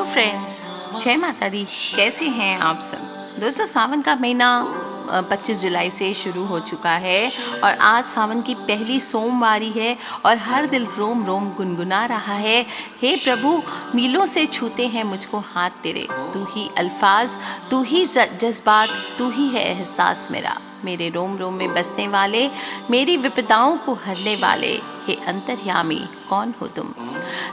Friends, जय माता दी। कैसे हैं आप सब दोस्तों। सावन का महीना 25 जुलाई से शुरू हो चुका है और आज सावन की पहली सोमवारी है और हर दिल रोम रोम गुनगुना रहा है। हे प्रभु, मीलों से छूते हैं मुझको हाथ तेरे। तू ही अल्फाज, तू ही जज्बात, तू ही है एहसास मेरा। मेरे रोम रोम में बसने वाले, मेरी विपदाओं को हरने वाले, हे अंतर्यामी कौन हो तुम।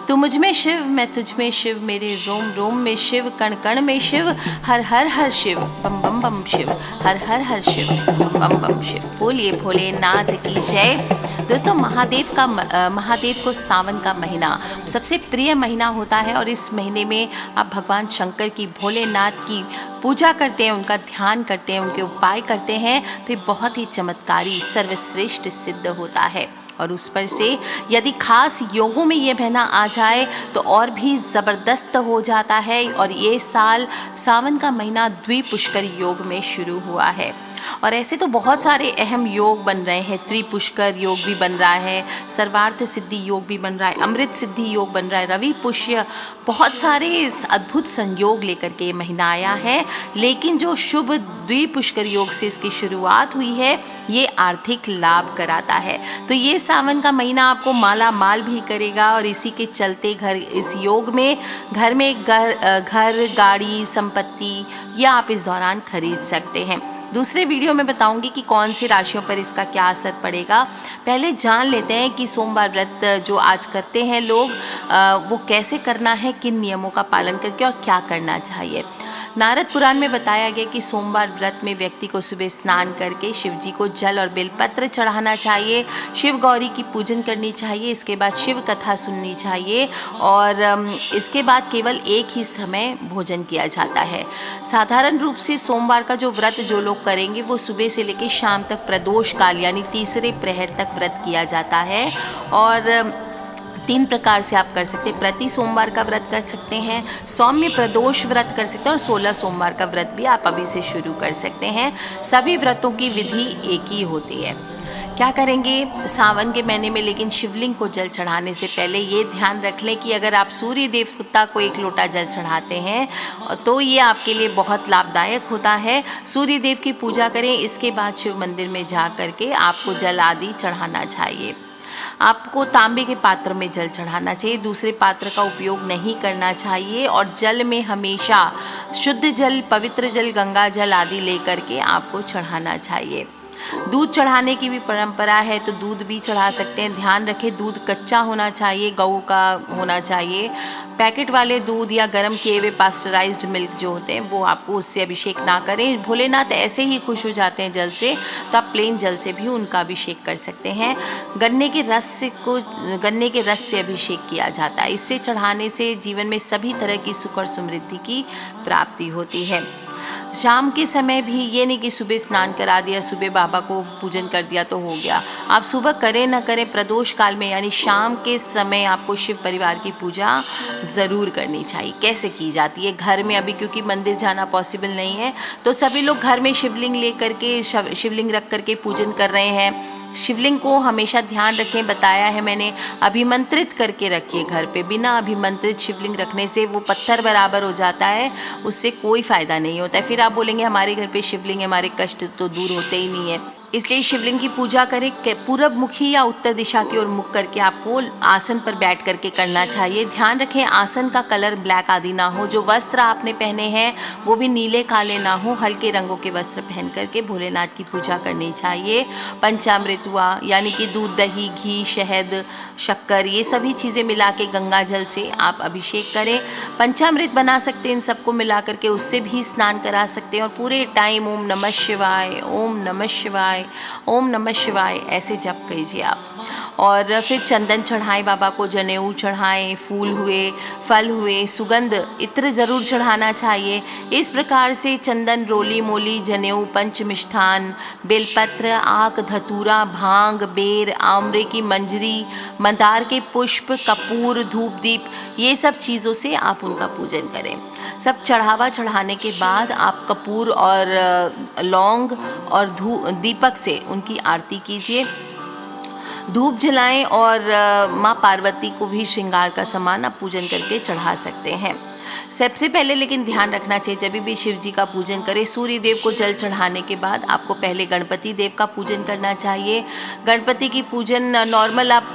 तू मुझ में शिव, मैं तुझ में शिव, मेरे रोम रोम में शिव, कण कण में शिव, हर हर हर शिव, बम बम बम शिव, हर हर हर शिव, बम बम बम शिव। बोलिए भोलेनाथ की जय। दोस्तों, महादेव को सावन का महीना सबसे प्रिय महीना होता है और इस महीने में आप भगवान शंकर की, भोलेनाथ की पूजा करते हैं, उनका ध्यान करते हैं, उनके उपाय करते हैं तो ये बहुत ही चमत्कारी, सर्वश्रेष्ठ सिद्ध होता है। और उस पर से यदि खास योगों में ये महीना आ जाए तो और भी ज़बरदस्त हो जाता है। और ये साल सावन का महीना द्विपुष्कर योग में शुरू हुआ है और ऐसे तो बहुत सारे अहम योग बन रहे हैं। त्रिपुष्कर योग भी बन रहा है, सर्वार्थ सिद्धि योग भी बन रहा है, अमृत सिद्धि योग बन रहा है, रवि पुष्य, बहुत सारे अद्भुत संयोग लेकर के ये महीना आया है। लेकिन जो शुभ द्विपुष्कर योग से इसकी शुरुआत हुई है, ये आर्थिक लाभ कराता है। तो ये सावन का महीना आपको माला माल भी करेगा और इसी के चलते इस योग में घर गाड़ी, संपत्ति या आप इस दौरान खरीद सकते हैं। दूसरे वीडियो में बताऊंगी कि कौन सी राशियों पर इसका क्या असर पड़ेगा। पहले जान लेते हैं कि सोमवार व्रत जो आज करते हैं लोग, वो कैसे करना है, किन नियमों का पालन करके और क्या करना चाहिए। नारद पुराण में बताया गया कि सोमवार व्रत में व्यक्ति को सुबह स्नान करके शिव जी को जल और बेलपत्र चढ़ाना चाहिए, शिव गौरी की पूजन करनी चाहिए, इसके बाद शिव कथा सुननी चाहिए और इसके बाद केवल एक ही समय भोजन किया जाता है। साधारण रूप से सोमवार का जो व्रत जो लोग करेंगे वो सुबह से लेकर शाम तक प्रदोष काल यानी तीसरे प्रहर तक व्रत किया जाता है। और 3 प्रकार से आप कर सकते हैं। प्रति सोमवार का व्रत कर सकते हैं, सौम्य प्रदोष व्रत कर सकते हैं और 16 सोमवार का व्रत भी आप अभी से शुरू कर सकते हैं। सभी व्रतों की विधि एक ही होती है। क्या करेंगे सावन के महीने में, लेकिन शिवलिंग को जल चढ़ाने से पहले ये ध्यान रख लें कि अगर आप सूर्य देवता को 1 लोटा जल चढ़ाते हैं तो ये आपके लिए बहुत लाभदायक होता है। सूर्य देव की पूजा करें, इसके बाद शिव मंदिर में जा करके आपको जल आदि चढ़ाना चाहिए। आपको तांबे के पात्र में जल चढ़ाना चाहिए, दूसरे पात्र का उपयोग नहीं करना चाहिए और जल में हमेशा शुद्ध जल, पवित्र जल, गंगा जल आदि लेकर के आपको चढ़ाना चाहिए। दूध चढ़ाने की भी परंपरा है तो दूध भी चढ़ा सकते हैं। ध्यान रखें, दूध कच्चा होना चाहिए, गऊ का होना चाहिए। पैकेट वाले दूध या गर्म किए हुए पास्चराइज्ड मिल्क जो होते हैं वो आपको उससे अभिषेक ना करें। भोलेनाथ ऐसे ही खुश हो जाते हैं जल से, तो आप प्लेन जल से भी उनका अभिषेक कर सकते हैं। गन्ने के रस से अभिषेक किया जाता है। इससे चढ़ाने से जीवन में सभी तरह की सुख और समृद्धि की प्राप्ति होती है। शाम के समय भी ये नहीं कि सुबह स्नान करा दिया, सुबह बाबा को पूजन कर दिया तो हो गया। आप सुबह करें ना करें, प्रदोष काल में यानी शाम के समय आपको शिव परिवार की पूजा ज़रूर करनी चाहिए। कैसे की जाती है घर में, अभी क्योंकि मंदिर जाना पॉसिबल नहीं है तो सभी लोग घर में शिवलिंग ले करके, शिवलिंग रख करके पूजन कर रहे हैं। शिवलिंग को हमेशा ध्यान रखें, बताया है मैंने, अभिमंत्रित करके रखिए घर पे। बिना अभिमंत्रित शिवलिंग रखने से वो पत्थर बराबर हो जाता है, उससे कोई फ़ायदा नहीं होता है। फिर आप बोलेंगे हमारे घर पे शिवलिंग है, हमारे कष्ट तो दूर होते ही नहीं है। इसलिए शिवलिंग की पूजा करें पूरब मुखी या उत्तर दिशा की ओर मुख करके आपको आसन पर बैठ करके करना चाहिए। ध्यान रखें आसन का कलर ब्लैक आदि ना हो, जो वस्त्र आपने पहने हैं वो भी नीले काले ना हो, हल्के रंगों के वस्त्र पहन करके भोलेनाथ की पूजा करनी चाहिए। पंचामृत हुआ यानी कि दूध, दही, घी, शहद, शक्कर, ये सभी चीज़ें मिला के गंगा जल से आप अभिषेक करें। पंचामृत बना सकते हैं, इन सबको मिला करके उससे भी स्नान करा सकते हैं और पूरे टाइम ओम नमः शिवाय, ओम नमः शिवाय, ओम नमः शिवाय ऐसे जप कीजिए आप। और फिर चंदन चढ़ाएं बाबा को, जनेऊ चढ़ाएं, फूल हुए, फल हुए, सुगंध इत्र ज़रूर चढ़ाना चाहिए। इस प्रकार से चंदन, रोली मोली, जनेऊ, पंच मिष्ठान, बेलपत्र, आक, धतूरा, भांग, बेर, आमरे की मंजरी, मंदार के पुष्प, कपूर, धूप दीप, ये सब चीज़ों से आप उनका पूजन करें। सब चढ़ावा चढ़ाने के बाद आप कपूर और लौंग और दीपक से उनकी आरती कीजिए। धूप जलाएं और माँ पार्वती को भी श्रृंगार का सामान आप पूजन करके चढ़ा सकते हैं। सबसे पहले लेकिन ध्यान रखना चाहिए, जब भी शिव जी का पूजन करें, सूर्य देव को जल चढ़ाने के बाद आपको पहले गणपति देव का पूजन करना चाहिए। गणपति की पूजन नॉर्मल आप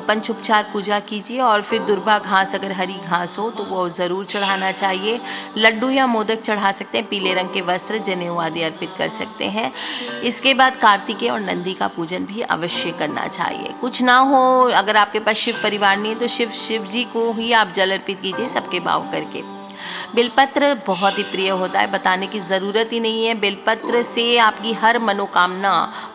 पंचोपचार पूजा कीजिए और फिर दुर्वा घास, अगर हरी घास हो तो वो ज़रूर चढ़ाना चाहिए। लड्डू या मोदक चढ़ा सकते हैं, पीले रंग के वस्त्र, जनेऊ आदि अर्पित कर सकते हैं। इसके बाद कार्तिकेय और नंदी का पूजन भी अवश्य करना चाहिए। कुछ ना हो, अगर आपके पास शिव परिवार नहीं है तो शिव जी को ही आप जल अर्पित कीजिए सबके भाव करके। बेलपत्र बहुत ही प्रिय होता है, बताने की ज़रूरत ही नहीं है। बेलपत्र से आपकी हर मनोकामना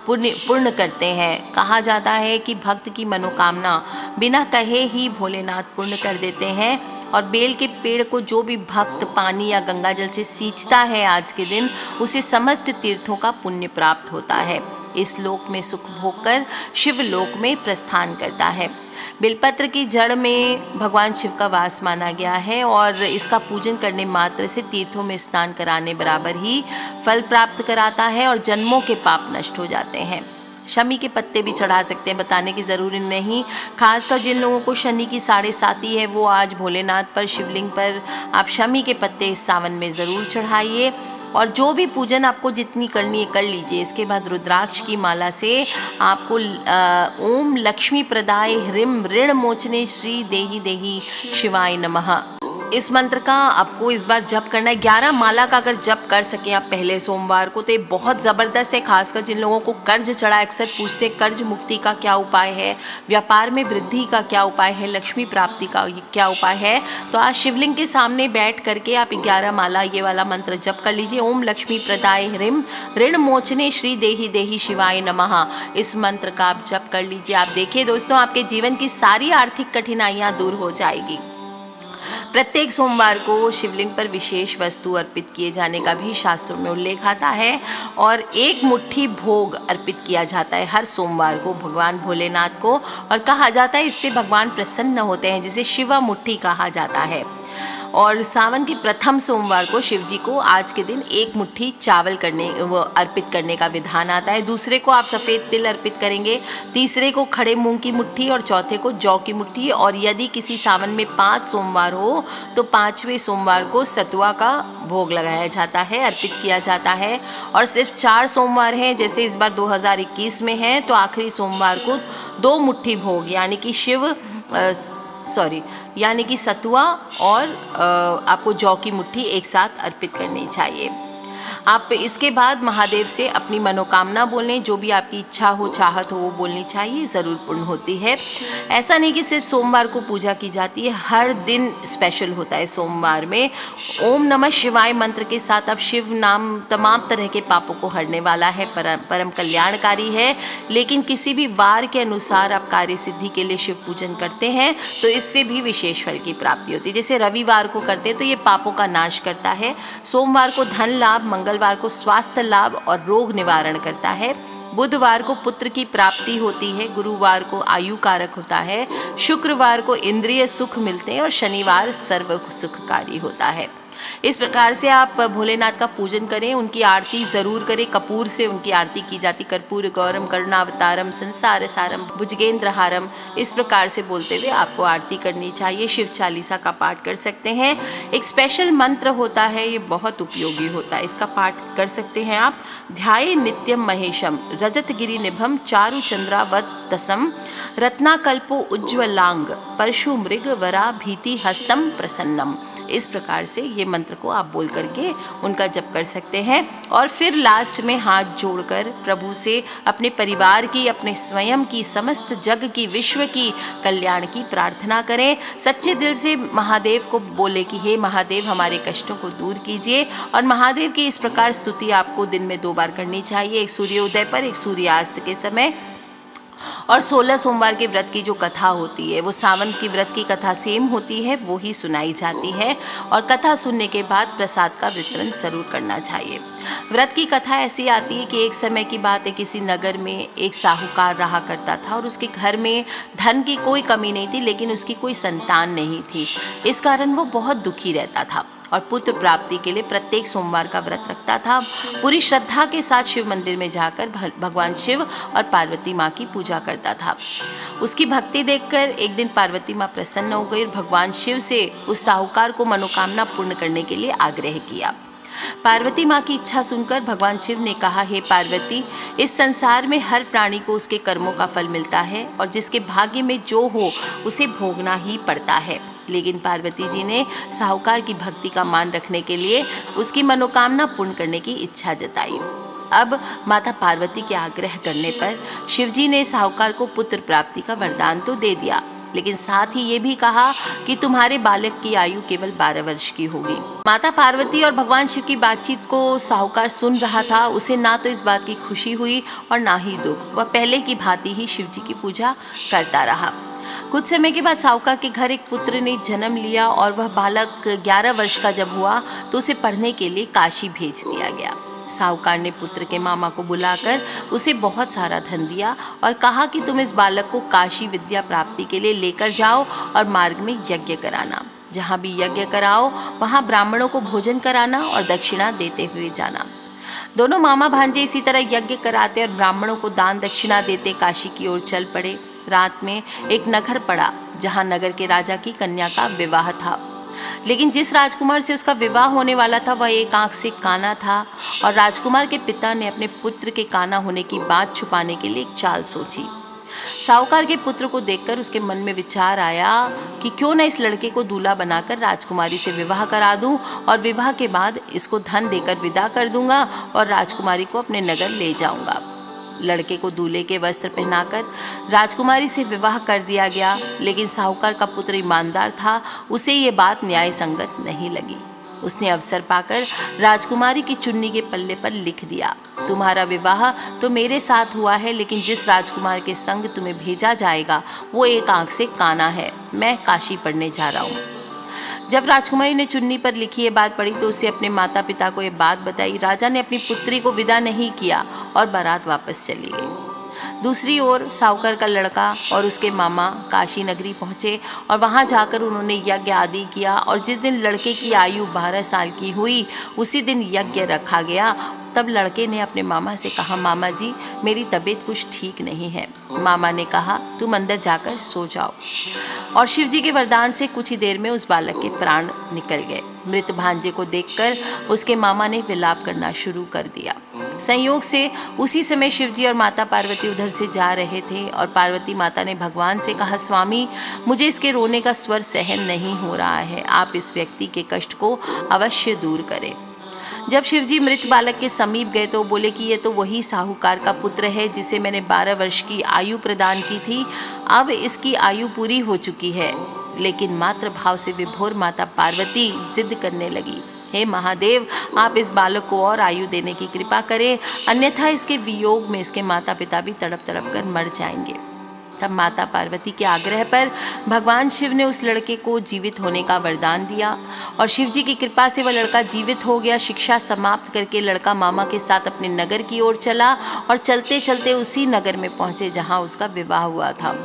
पूर्ण करते हैं। कहा जाता है कि भक्त की मनोकामना बिना कहे ही भोलेनाथ पूर्ण कर देते हैं। और बेल के पेड़ को जो भी भक्त पानी या गंगा जल से सींचता है आज के दिन, उसे समस्त तीर्थों का पुण्य प्राप्त होता है। इस लोक में सुख भोग कर शिव लोक में प्रस्थान करता है। बेलपत्र की जड़ में भगवान शिव का वास माना गया है और इसका पूजन करने मात्र से तीर्थों में स्नान कराने बराबर ही फल प्राप्त कराता है और जन्मों के पाप नष्ट हो जाते हैं। शमी के पत्ते भी चढ़ा सकते हैं, बताने की ज़रूरी नहीं। खासकर जिन लोगों को शनि की 7.5 है, वो आज भोलेनाथ पर, शिवलिंग पर आप शमी के पत्ते इस सावन में ज़रूर चढ़ाइए। और जो भी पूजन आपको जितनी करनी है कर लीजिए। इसके बाद रुद्राक्ष की माला से आपको ओम लक्ष्मी प्रदाय ह्रीं ऋण मोचने श्री देहि देहि शिवाय नमः, इस मंत्र का आपको इस बार जप करना है। 11 माला का अगर जप कर सकें आप पहले सोमवार को तो ये बहुत ज़बरदस्त है। खासकर जिन लोगों को कर्ज चढ़ा, अक्सर पूछते कर्ज मुक्ति का क्या उपाय है, व्यापार में वृद्धि का क्या उपाय है, लक्ष्मी प्राप्ति का क्या उपाय है, तो आज शिवलिंग के सामने बैठ करके आप 11 माला ये वाला मंत्र जप कर लीजिए। ओम लक्ष्मी प्रदाय ह्रीं ऋण मोचने श्री देहि देहि शिवाय नमः, इस मंत्र का आप जप कर लीजिए। आप देखिए दोस्तों, आपके जीवन की सारी आर्थिक कठिनाइयाँ दूर हो जाएगी। प्रत्येक सोमवार को शिवलिंग पर विशेष वस्तु अर्पित किए जाने का भी शास्त्रों में उल्लेख आता है और 1 मुट्ठी भोग अर्पित किया जाता है हर सोमवार को भगवान भोलेनाथ को। और कहा जाता है इससे भगवान प्रसन्न होते हैं, जिसे शिवा मुट्ठी कहा जाता है। और सावन के प्रथम सोमवार को शिव जी को आज के दिन 1 मुट्ठी चावल अर्पित करने का विधान आता है। दूसरे को आप सफ़ेद तिल अर्पित करेंगे, तीसरे को खड़े मूंग की मुट्ठी और चौथे को जौ की मुट्ठी। और यदि किसी सावन में 5 सोमवार हो तो 5वें सोमवार को सतुआ का भोग लगाया जाता है, अर्पित किया जाता है। और सिर्फ 4 सोमवार हैं, जैसे इस बार 2021 में है, तो आखिरी सोमवार को 2 मुट्ठी भोग यानी कि सतुआ और आपको जौ की मुट्ठी एक साथ अर्पित करनी चाहिए। आप इसके बाद महादेव से अपनी मनोकामना बोलें, जो भी आपकी इच्छा हो, चाहत हो, वो बोलनी चाहिए, ज़रूर पूर्ण होती है। ऐसा नहीं कि सिर्फ सोमवार को पूजा की जाती है, हर दिन स्पेशल होता है सोमवार में। ओम नमः शिवाय मंत्र के साथ अब शिव नाम तमाम तरह के पापों को हरने वाला है, परम कल्याणकारी है। लेकिन किसी भी वार के अनुसार आप कार्य सिद्धि के लिए शिव पूजन करते हैं तो इससे भी विशेष फल की प्राप्ति होती है। जैसे रविवार को करते हैं तो ये पापों का नाश करता है, सोमवार को धन लाभ, मंगलवार को स्वास्थ्य लाभ और रोग निवारण करता है, बुधवार को पुत्र की प्राप्ति होती है, गुरुवार को आयु कारक होता है, शुक्रवार को इंद्रिय सुख मिलते हैं और शनिवार सर्व सुखकारी होता है। इस प्रकार से आप भोलेनाथ का पूजन करें, उनकी आरती ज़रूर करें। कपूर से उनकी आरती की जाती, कर्पूर गौरम करुणावतारम संसार सारम भुजगेंद्रहारम, इस प्रकार से बोलते हुए आपको आरती करनी चाहिए। शिव चालीसा का पाठ कर सकते हैं। एक स्पेशल मंत्र होता है, ये बहुत उपयोगी होता है, इसका पाठ कर सकते हैं आप। ध्याये नित्यम महेशम रजतगिरि निभम चारु चंद्रावतसम रत्नाकल्पो उज्ज्वलांग परशु मृग वरा भीति हस्तम प्रसन्नम, इस प्रकार से ये मंत्र को आप बोल करके उनका जप कर सकते हैं। और फिर लास्ट में हाथ जोड़कर प्रभु से अपने परिवार की, अपने स्वयं की, समस्त जग की, विश्व की कल्याण की प्रार्थना करें। सच्चे दिल से महादेव को बोले कि हे महादेव हमारे कष्टों को दूर कीजिए। और महादेव की इस प्रकार स्तुति आपको दिन में 2 बार करनी चाहिए, एक सूर्योदय पर, एक सूर्यास्त के समय। और 16 सोमवार के व्रत की जो कथा होती है वो सावन की व्रत की कथा सेम होती है, वो ही सुनाई जाती है। और कथा सुनने के बाद प्रसाद का वितरण जरूर करना चाहिए। व्रत की कथा ऐसी आती है कि एक समय की बात है, किसी नगर में एक साहूकार रहा करता था और उसके घर में धन की कोई कमी नहीं थी, लेकिन उसकी कोई संतान नहीं थी। इस कारण वो बहुत दुखी रहता था। और पुत्र प्राप्ति के लिए प्रत्येक सोमवार का व्रत रखता था। पूरी श्रद्धा के साथ शिव मंदिर में जाकर भगवान शिव और पार्वती माँ की पूजा करता था। उसकी भक्ति देखकर एक दिन पार्वती माँ प्रसन्न हो गई और भगवान शिव से उस साहूकार को मनोकामना पूर्ण करने के लिए आग्रह किया। पार्वती माँ की इच्छा सुनकर भगवान शिव ने कहा, हे पार्वती, इस संसार में हर प्राणी को उसके कर्मों का फल मिलता है और जिसके भाग्य में जो हो उसे भोगना ही पड़ता है। लेकिन पार्वती जी ने साहूकार की भक्ति का मान रखने के लिए उसकी मनोकामना पूर्ण करने की इच्छा जताई। अब माता पार्वती के आग्रह करने पर शिवजी ने साहूकार को पुत्र प्राप्ति का वरदान तो दे दिया, लेकिन साथ ही ये भी कहा कि तुम्हारे बालक की आयु केवल 12 वर्ष की होगी। माता पार्वती और भगवान शिव की बातचीत को साहूकार सुन रहा था। उसे ना तो इस बात की खुशी हुई और ना ही दुख। वह पहले की भांति ही शिव जी की पूजा करता रहा। कुछ समय के बाद साहूकार के घर एक पुत्र ने जन्म लिया और वह बालक 11 वर्ष का जब हुआ तो उसे पढ़ने के लिए काशी भेज दिया गया। साहूकार ने पुत्र के मामा को बुलाकर उसे बहुत सारा धन दिया और कहा कि तुम इस बालक को काशी विद्या प्राप्ति के लिए लेकर जाओ और मार्ग में यज्ञ कराना। जहाँ भी यज्ञ कराओ वहाँ ब्राह्मणों को भोजन कराना और दक्षिणा देते हुए जाना। दोनों मामा भांजे इसी तरह यज्ञ कराते और ब्राह्मणों को दान दक्षिणा देते काशी की ओर चल पड़े। रात में एक नगर पड़ा जहाँ नगर के राजा की कन्या का विवाह था, लेकिन जिस राजकुमार से उसका विवाह होने वाला था वह एक आंख से काना था और राजकुमार के पिता ने अपने पुत्र के काना होने की बात छुपाने के लिए एक चाल सोची। साहूकार के पुत्र को देखकर उसके मन में विचार आया कि क्यों न इस लड़के को दूल्हा बनाकर राजकुमारी से विवाह करा दूं और विवाह के बाद इसको धन देकर विदा कर दूंगा और राजकुमारी को अपने नगर ले जाऊंगा। लड़के को दूल्हे के वस्त्र पहनाकर राजकुमारी से विवाह कर दिया गया, लेकिन साहूकार का पुत्र ईमानदार था। उसे ये बात न्याय संगत नहीं लगी। उसने अवसर पाकर राजकुमारी की चुन्नी के पल्ले पर लिख दिया, तुम्हारा विवाह तो मेरे साथ हुआ है, लेकिन जिस राजकुमार के संग तुम्हें भेजा जाएगा वो एक आंख से काना है। मैं काशी पढ़ने जा रहा हूँ। जब राजकुमारी ने चुन्नी पर लिखी ये बात पढ़ी तो उसे अपने माता पिता को ये बात बताई। राजा ने अपनी पुत्री को विदा नहीं किया और बारात वापस चली गई। दूसरी ओर साहूकार का लड़का और उसके मामा काशी नगरी पहुँचे और वहाँ जाकर उन्होंने यज्ञ आदि किया और जिस दिन लड़के की आयु 12 साल की हुई उसी दिन यज्ञ रखा गया। तब लड़के ने अपने मामा से कहा, मामा जी, मेरी तबीयत कुछ ठीक नहीं है। मामा ने कहा, तुम अंदर जाकर सो जाओ। और शिव जी के वरदान से कुछ ही देर में उस बालक के प्राण निकल गए। मृत भांजे को देखकर उसके मामा ने विलाप करना शुरू कर दिया। संयोग से उसी समय शिव जी और माता पार्वती उधर से जा रहे थे और पार्वती माता ने भगवान से कहा, स्वामी, मुझे इसके रोने का स्वर सहन नहीं हो रहा है। आप इस व्यक्ति के कष्ट को अवश्य दूर करें। जब शिवजी मृत बालक के समीप गए तो बोले कि ये तो वही साहूकार का पुत्र है जिसे मैंने 12 वर्ष की आयु प्रदान की थी। अब इसकी आयु पूरी हो चुकी है। लेकिन मातृ भाव से विभोर माता पार्वती जिद करने लगी, हे महादेव, आप इस बालक को और आयु देने की कृपा करें, अन्यथा इसके वियोग में इसके माता पिता भी तड़प तड़प कर मर जाएंगे। तब माता पार्वती के आग्रह पर भगवान शिव ने उस लड़के को जीवित होने का वरदान दिया और शिव जी की कृपा से वह लड़का जीवित हो गया। शिक्षा समाप्त करके लड़का मामा के साथ अपने नगर की ओर चला और चलते चलते उसी नगर में पहुंचे जहां उसका विवाह हुआ था।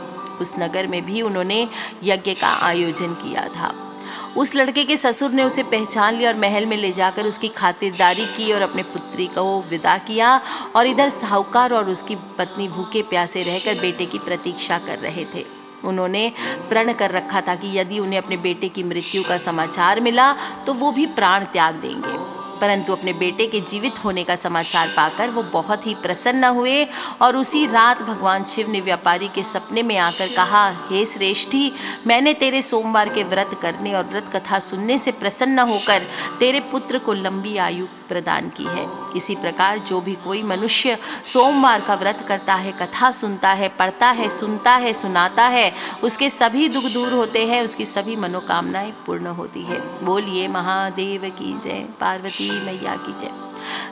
उस नगर में भी उन्होंने यज्ञ का आयोजन किया था। उस लड़के के ससुर ने उसे पहचान लिया और महल में ले जाकर उसकी खातिरदारी की और अपने पुत्री को विदा किया। और इधर साहूकार और उसकी पत्नी भूखे प्यासे रहकर बेटे की प्रतीक्षा कर रहे थे। उन्होंने प्रण कर रखा था कि यदि उन्हें अपने बेटे की मृत्यु का समाचार मिला तो वो भी प्राण त्याग देंगे, परंतु अपने बेटे के जीवित होने का समाचार पाकर वो बहुत ही प्रसन्न हुए। और उसी रात भगवान शिव ने व्यापारी के सपने में आकर कहा, हे श्रेष्ठी, मैंने तेरे सोमवार के व्रत करने और व्रत कथा सुनने से प्रसन्न होकर तेरे पुत्र को लंबी आयु प्रदान की है। इसी प्रकार जो भी कोई मनुष्य सोमवार का व्रत करता है, कथा सुनता है, पढ़ता है, सुनता है, सुनाता है, उसके सभी दुख दूर होते हैं, उसकी सभी मनोकामनाएं पूर्ण होती है। बोलिए महादेव की जय, पार्वती मैया की जय।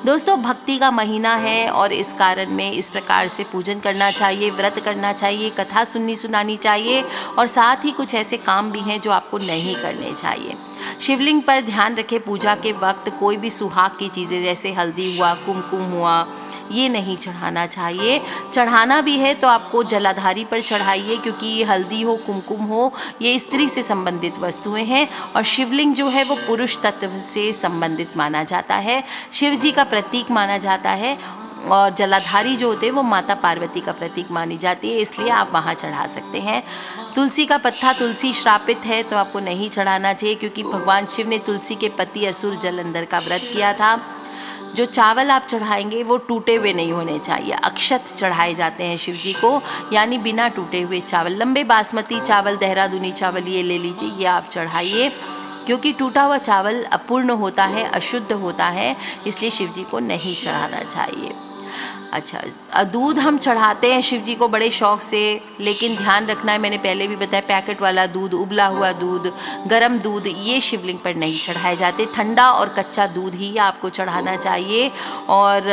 दोस्तों, भक्ति का महीना है और इस कारण में इस प्रकार से पूजन करना चाहिए, व्रत करना चाहिए, कथा सुनानी चाहिए और साथ ही कुछ ऐसे काम भी हैं जो आपको नहीं करने चाहिए। शिवलिंग पर ध्यान रखें, पूजा के वक्त कोई भी सुहाग की चीज़ें जैसे हल्दी हुआ, कुमकुम हुआ, ये नहीं चढ़ाना चाहिए। चढ़ाना भी है तो आपको जलाधारी पर चढ़ाइए, क्योंकि ये हल्दी हो, कुमकुम हो, ये स्त्री से संबंधित वस्तुएं हैं और शिवलिंग जो है वो पुरुष तत्व से संबंधित माना जाता है, शिव जी का प्रतीक माना जाता है। और जलाधारी जो होते हैं वो माता पार्वती का प्रतीक मानी जाती है, इसलिए आप वहाँ चढ़ा सकते हैं। तुलसी का पत्ता, तुलसी श्रापित है तो आपको नहीं चढ़ाना चाहिए, क्योंकि भगवान शिव ने तुलसी के पति असुर जलंधर का व्रत किया था। जो चावल आप चढ़ाएंगे वो टूटे हुए नहीं होने चाहिए। अक्षत चढ़ाए जाते हैं शिव जी को, यानी बिना टूटे हुए चावल। लंबे बासमती चावल, देहरादूनी चावल ये ले लीजिए, ये आप चढ़ाइए, क्योंकि टूटा हुआ चावल अपूर्ण होता है, अशुद्ध होता है, इसलिए शिव जी को नहीं चढ़ाना चाहिए। अच्छा, दूध हम चढ़ाते हैं शिव जी को बड़े शौक़ से, लेकिन ध्यान रखना है, मैंने पहले भी बताया, पैकेट वाला दूध, उबला हुआ दूध, गरम दूध, ये शिवलिंग पर नहीं चढ़ाए जाते। ठंडा और कच्चा दूध ही आपको चढ़ाना चाहिए। और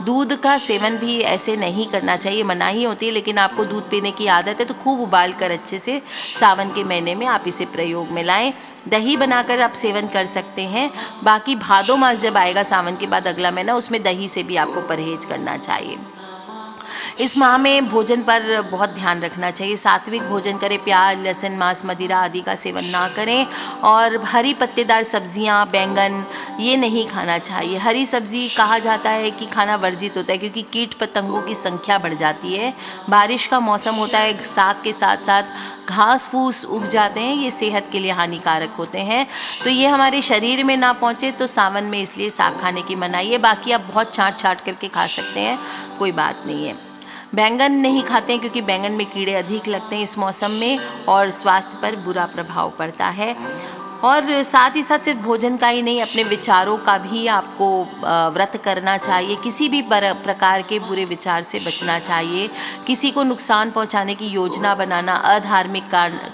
दूध का सेवन भी ऐसे नहीं करना चाहिए, मनाही होती है, लेकिन आपको दूध पीने की आदत है तो खूब उबाल कर अच्छे से सावन के महीने में आप इसे प्रयोग में लाएं। दही बनाकर आप सेवन कर सकते हैं। बाकी भादो मास जब आएगा, सावन के बाद अगला महीना, उसमें दही से भी आपको परहेज करना चाहिए। इस माह में भोजन पर बहुत ध्यान रखना चाहिए। सात्विक भोजन करें, प्याज, लहसुन, मांस, मदिरा आदि का सेवन ना करें। और हरी पत्तेदार सब्जियां, बैंगन, ये नहीं खाना चाहिए। हरी सब्जी कहा जाता है कि खाना वर्जित होता है, क्योंकि कीट पतंगों की संख्या बढ़ जाती है। बारिश का मौसम होता है, साग के साथ साथ घास फूस उग जाते हैं, ये सेहत के लिए हानिकारक होते हैं, तो ये हमारे शरीर में ना पहुँचे, तो सावन में इसलिए साग खाने की मनाही है। बाकी आप बहुत छाँट छाँट करके खा सकते हैं, कोई बात नहीं है। बैंगन नहीं खाते हैं, क्योंकि बैंगन में कीड़े अधिक लगते हैं इस मौसम में और स्वास्थ्य पर बुरा प्रभाव पड़ता है। और साथ ही साथ सिर्फ भोजन का ही नहीं, अपने विचारों का भी आपको व्रत करना चाहिए। किसी भी प्रकार के बुरे विचार से बचना चाहिए। किसी को नुकसान पहुंचाने की योजना बनाना, अधार्मिक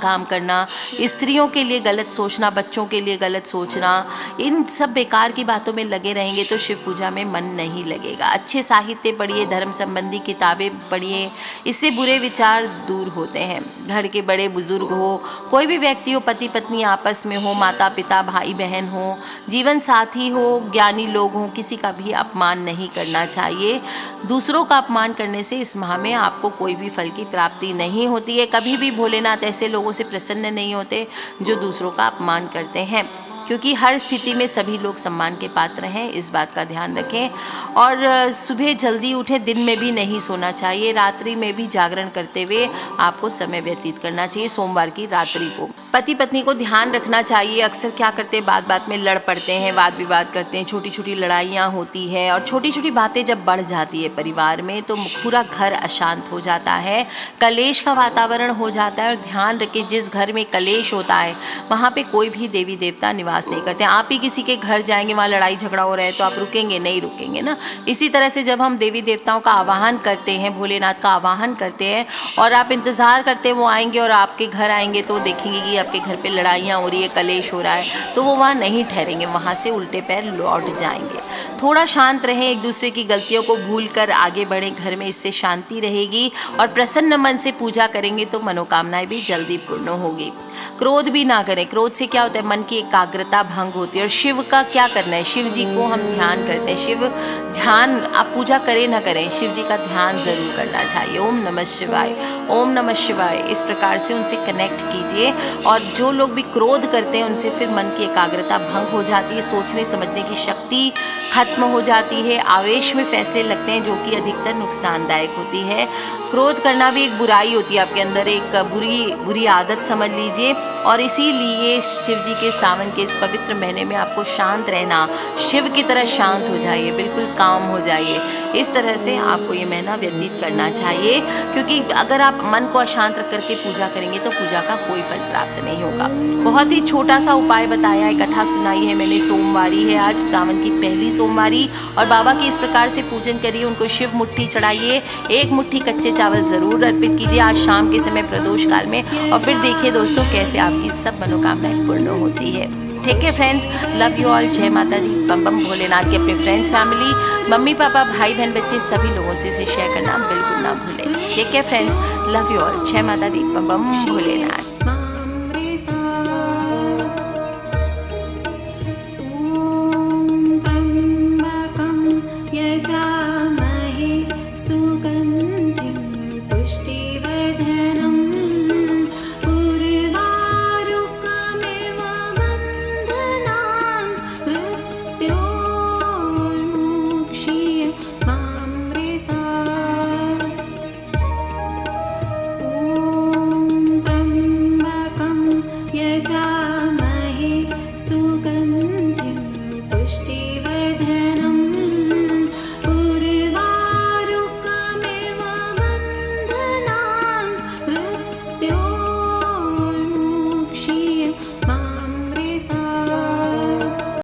काम करना, स्त्रियों के लिए गलत सोचना, बच्चों के लिए गलत सोचना, इन सब बेकार की बातों में लगे रहेंगे तो शिव पूजा में मन नहीं लगेगा। अच्छे साहित्य पढ़िए, धर्म संबंधी किताबें पढ़िए, इससे बुरे विचार दूर होते हैं। घर के बड़े बुजुर्ग हो, कोई भी व्यक्ति हो, पति पत्नी आपस में हो, माता पिता, भाई बहन हो, जीवन साथी हो, ज्ञानी लोग हों, किसी का भी अपमान नहीं करना चाहिए। दूसरों का अपमान करने से इस माह में आपको कोई भी फल की प्राप्ति नहीं होती है। कभी भी भोलेनाथ ऐसे लोगों से प्रसन्न नहीं होते जो दूसरों का अपमान करते हैं, क्योंकि हर स्थिति में सभी लोग सम्मान के पात्र हैं, इस बात का ध्यान रखें। और सुबह जल्दी उठें, दिन में भी नहीं सोना चाहिए, रात्रि में भी जागरण करते हुए आपको समय व्यतीत करना चाहिए सोमवार की रात्रि को। पति पत्नी को ध्यान रखना चाहिए। अक्सर क्या करते हैं, बात बात में लड़ पड़ते हैं, वाद विवाद करते हैं, छोटी छोटी लड़ाइयाँ होती है, और छोटी छोटी बातें जब बढ़ जाती है परिवार में तो पूरा घर अशांत हो जाता है, कलेश का वातावरण हो जाता है। और ध्यान रखें, जिस घर में कलेश होता है वहाँ पे कोई भी देवी देवता निवास नहीं करते। आप ही किसी के घर जाएंगे, वहाँ लड़ाई झगड़ा हो रहा है तो आप रुकेंगे नहीं, रुकेंगे ना। इसी तरह से जब हम देवी देवताओं का आवाहन करते हैं, भोलेनाथ का आवाहन करते हैं, और आप इंतज़ार करते हैं वो आएंगे और आपके घर आएंगे, तो देखेंगे कि आपके घर पे लड़ाइयाँ हो रही है, कलेश हो रहा है, तो वो वहाँ नहीं ठहरेंगे, वहाँ से उल्टे पैर लौट जाएंगे। थोड़ा शांत रहें, एक दूसरे की गलतियों को भूल कर आगे बढ़ें, घर में इससे शांति रहेगी। और प्रसन्न मन से पूजा करेंगे तो मनोकामनाएं भी जल्दी पूर्ण होगी। क्रोध भी ना करें, क्रोध से क्या होता है, मन की एकाग्रता भंग होती है। और शिव का क्या करना है, शिव जी को हम ध्यान करते हैं। शिव ध्यान, आप पूजा करें ना करें, शिव जी का ध्यान ज़रूर करना चाहिए। ओम नमः शिवाय, ओम नमः शिवाय, इस प्रकार से उनसे कनेक्ट कीजिए। और जो लोग भी क्रोध करते हैं उनसे फिर मन की एकाग्रता भंग हो जाती है, सोचने समझने की शक्ति खत्म हो जाती है, आवेश में फैसले लगते हैं जो कि अधिकतर नुकसानदायक होती है। क्रोध करना भी एक बुराई होती है, आपके अंदर एक बुरी आदत समझ लीजिए। और इसीलिए शिव जी के सावन के इस पवित्र महीने में आपको शांत रहना, शिव की तरह शांत हो जाइए, बिल्कुल काम हो जाइए। इस तरह से आपको ये महीना व्यतीत करना चाहिए, क्योंकि अगर आप मन को अशांत रख करके पूजा करेंगे तो पूजा का कोई फल प्राप्त नहीं होगा। बहुत ही छोटा सा उपाय बताया है, कथा सुनाई है मैंने। सोमवारी है आज, सावन की पहली सोमवारी, और बाबा की इस प्रकार से पूजन करिए, उनको शिव मुट्ठी चढ़ाइए, एक मुट्ठी कच्चे चावल ज़रूर अर्पित कीजिए आज शाम के समय प्रदोष काल में। और फिर देखिए दोस्तों कैसे आपकी सब मनोकामनाएं पूर्ण होती है। ठीक है फ्रेंड्स, लव यू ऑल, जय माता दी, बम बम भोलेनाथ के। अपने फ्रेंड्स, फैमिली, मम्मी पापा, भाई बहन, बच्चे सभी लोगों से इसे शेयर करना बिल्कुल ना भूलें। ठीक है फ्रेंड्स, लव यू ऑल, जय माता दी, बम बम भोलेनाथ।